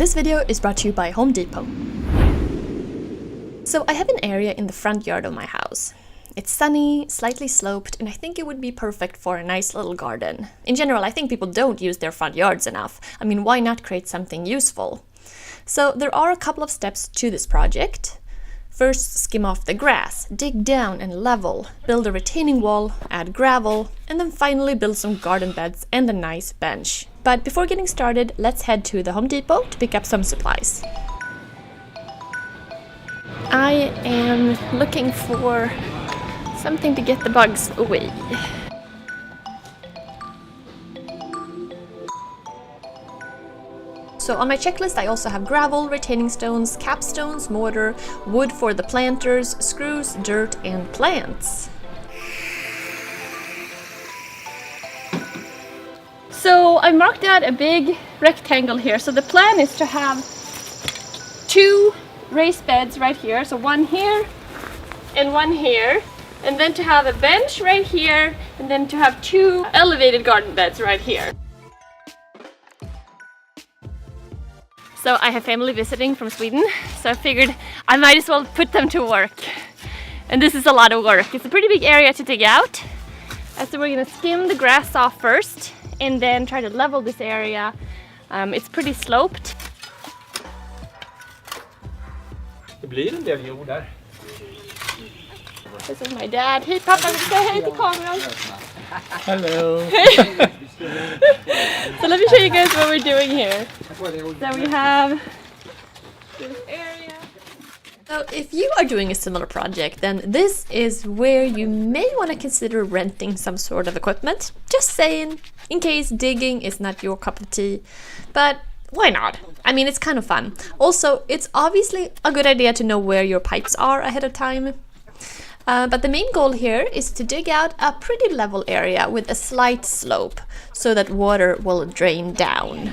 This video is brought to you by Home Depot. So I have an area in the front yard of my house. It's sunny, slightly sloped, and I think it would be perfect for a nice little garden. In general, I think people don't use their front yards enough. I mean, why not create something useful? So there are a couple of steps to this project. First, skim off the grass, dig down and level, build a retaining wall, add gravel, and then finally build some garden beds and a nice bench. But before getting started, let's head to the Home Depot to pick up some supplies. I am looking for something to get the bugs away. So on my checklist I also have gravel, retaining stones, capstones, mortar, wood for the planters, screws, dirt and plants. So I marked out a big rectangle here. So the plan is to have two raised beds right here. So one here and one here. And then to have a bench right here. And then to have two elevated garden beds right here. So I have family visiting from Sweden. So I figured I might as well put them to work. And this is a lot of work. It's a pretty big area to dig out. So we're gonna skim the grass off first. And then try to level this area. It's pretty sloped. Det blir en del jord där. This is my dad. Hey Papa, say hey to kameran. Hello. So let me show you guys what we're doing here. So we have this area. So if you are doing a similar project, then this is where you may want to consider renting some sort of equipment. Just saying, in case digging is not your cup of tea. But why not? I mean, it's kind of fun. Also, it's obviously a good idea to know where your pipes are ahead of time. But the main goal here is to dig out a pretty level area with a slight slope so that water will drain down.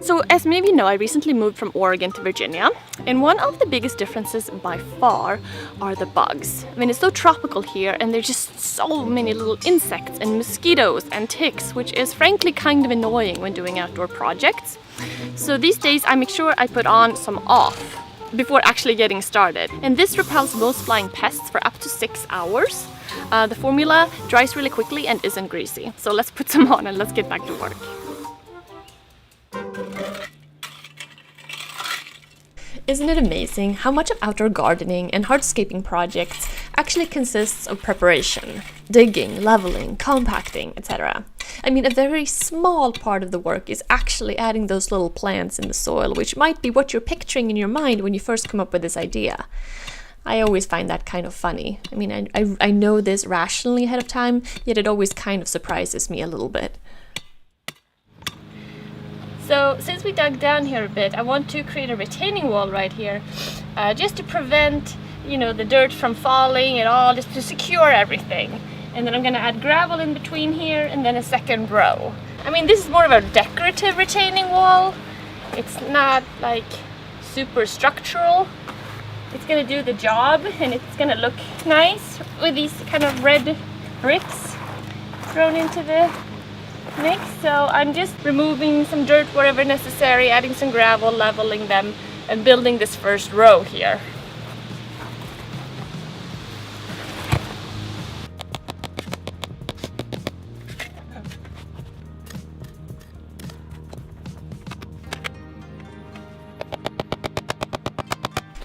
So as maybe you know, I recently moved from Oregon to Virginia, and one of the biggest differences by far are the bugs. I mean, it's so tropical here and there's just so many little insects and mosquitoes and ticks, which is frankly kind of annoying when doing outdoor projects. So these days I make sure I put on some off before actually getting started. And this repels most flying pests for up to 6 hours. The formula dries really quickly and isn't greasy. So let's put some on and let's get back to work. Isn't it amazing how much of outdoor gardening and hardscaping projects actually consists of preparation? Digging, leveling, compacting, etc. I mean, a very small part of the work is actually adding those little plants in the soil, which might be what you're picturing in your mind when you first come up with this idea. I always find that kind of funny. I mean, I know this rationally ahead of time, yet it always kind of surprises me a little bit. So since we dug down here a bit, I want to create a retaining wall right here, just to prevent, you know, the dirt from falling at all, just to secure everything. And then I'm gonna add gravel in between here and then a second row. I mean, this is more of a decorative retaining wall. It's not like super structural. It's gonna do the job and it's gonna look nice with these kind of red bricks thrown into the mix. So I'm just removing some dirt wherever necessary, adding some gravel, leveling them, and building this first row here.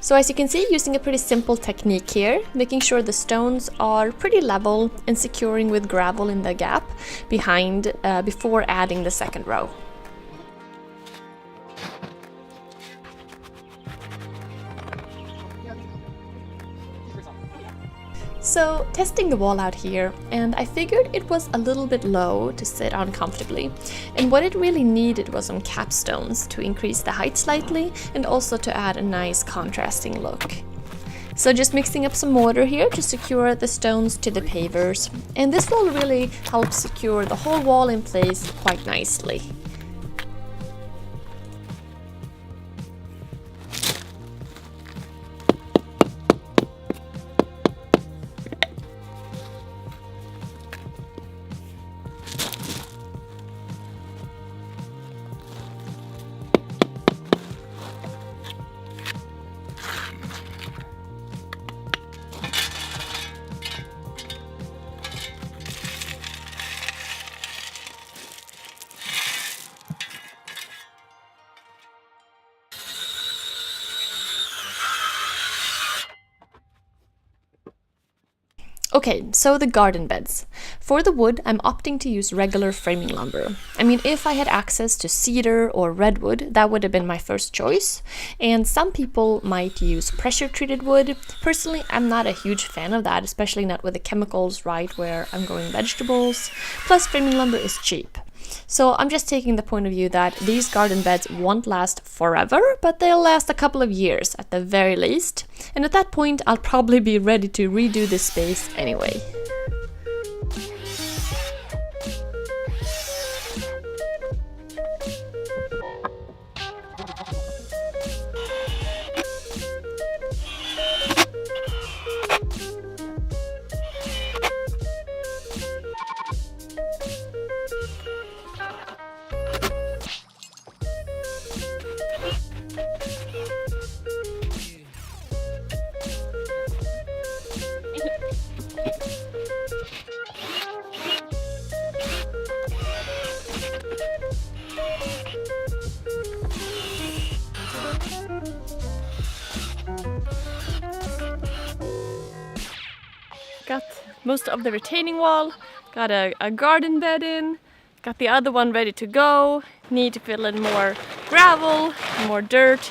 So as you can see, using a pretty simple technique here, making sure the stones are pretty level and securing with gravel in the gap behind before adding the second row. So testing the wall out here, and I figured it was a little bit low to sit on comfortably, and what it really needed was some capstones to increase the height slightly and also to add a nice contrasting look. So just mixing up some mortar here to secure the stones to the pavers, and this will really help secure the whole wall in place quite nicely. Okay, so the garden beds. For the wood, I'm opting to use regular framing lumber. I mean, if I had access to cedar or redwood, that would have been my first choice. And some people might use pressure-treated wood. Personally, I'm not a huge fan of that, especially not with the chemicals right where I'm growing vegetables. Plus, framing lumber is cheap. So I'm just taking the point of view that these garden beds won't last forever, but they'll last a couple of years at the very least. And at that point, I'll probably be ready to redo this space anyway. Got most of the retaining wall, got a garden bed in, got the other one ready to go. Need to fill in more gravel, more dirt.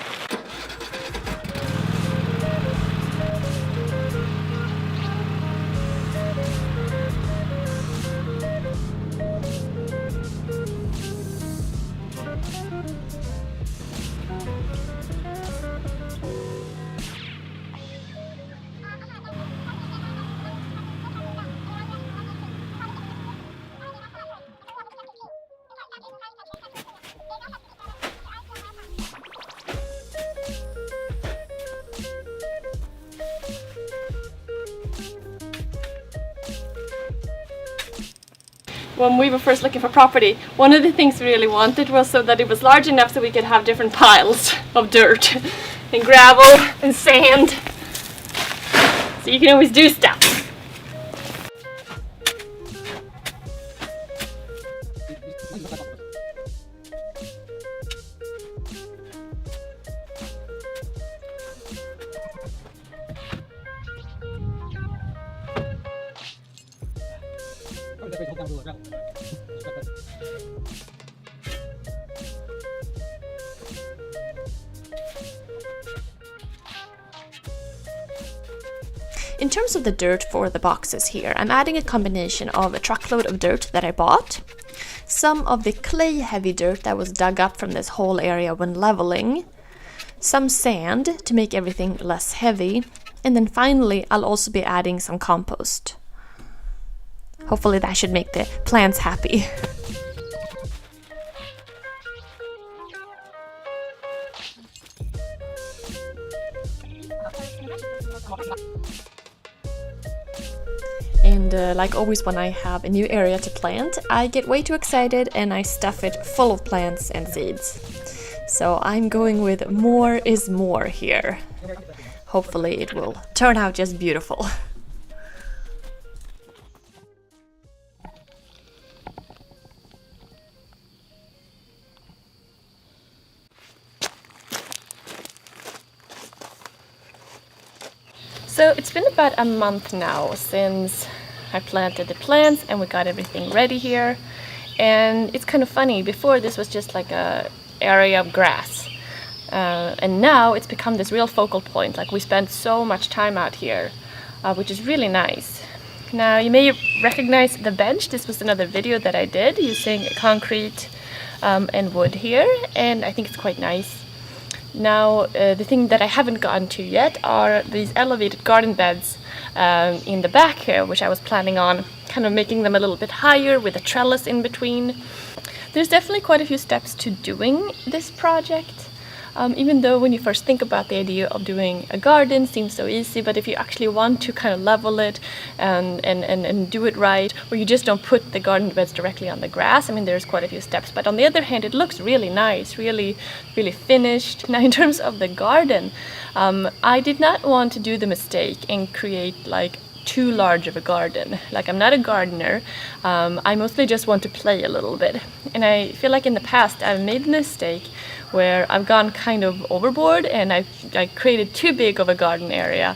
When we were first looking for property, one of the things we really wanted was so that it was large enough so we could have different piles of dirt and gravel and sand. So you can always do stuff. In terms of the dirt for the boxes here, I'm adding a combination of a truckload of dirt that I bought, some of the clay-heavy dirt that was dug up from this whole area when leveling, some sand to make everything less heavy, and then finally I'll also be adding some compost. Hopefully that should make the plants happy. And like always when I have a new area to plant, I get way too excited and I stuff it full of plants and seeds. So I'm going with more is more here. Hopefully it will turn out just beautiful. So it's been about a month now since I planted the plants and we got everything ready here. And it's kind of funny, before this was just like a area of grass. And now it's become this real focal point, like we spend so much time out here, which is really nice. Now you may recognize the bench. This was another video that I did using concrete and wood here, and I think it's quite nice. Now the thing that I haven't gotten to yet are these elevated garden beds in the back here, which I was planning on kind of making them a little bit higher with a trellis in between. There's definitely quite a few steps to doing this project. Even though when you first think about the idea of doing a garden, it seems so easy, but if you actually want to kind of level it and do it right, or you just don't put the garden beds directly on the grass, I mean, there's quite a few steps. But on the other hand, it looks really nice, really finished. Now, in terms of the garden, I did not want to do the mistake and create like too large of a garden. Like, I'm not a gardener. I mostly just want to play a little bit. And I feel like in the past I've made a mistake where I've gone kind of overboard and I created too big of a garden area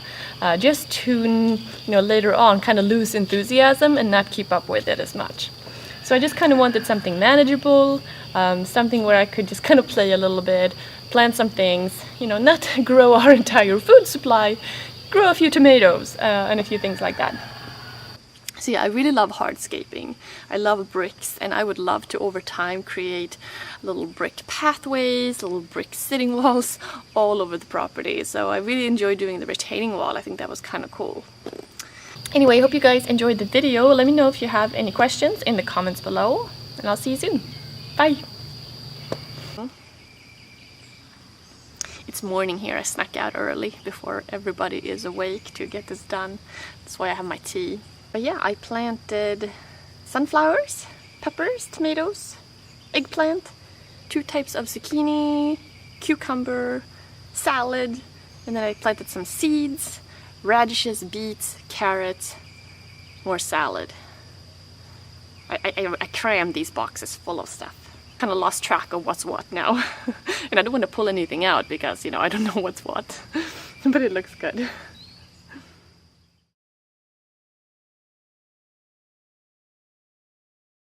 just to, later on kind of lose enthusiasm and not keep up with it as much. So I just kind of wanted something manageable, something where I could just kind of play a little bit, plant some things, not grow our entire food supply, grow a few tomatoes and a few things like that. So yeah, I really love hardscaping. I love bricks, and I would love to over time create little brick pathways, little brick sitting walls all over the property. So I really enjoy doing the retaining wall. I think that was kind of cool. Anyway, I hope you guys enjoyed the video. Let me know if you have any questions in the comments below, and I'll see you soon. Bye! It's morning here. I snuck out early before everybody is awake to get this done. That's why I have my tea. But yeah, I planted sunflowers, peppers, tomatoes, eggplant, 2 types of zucchini, cucumber, salad, and then I planted some seeds, radishes, beets, carrots, more salad. I crammed these boxes full of stuff. Kind of lost track of what's what now. And I don't want to pull anything out because, I don't know what's what. But it looks good.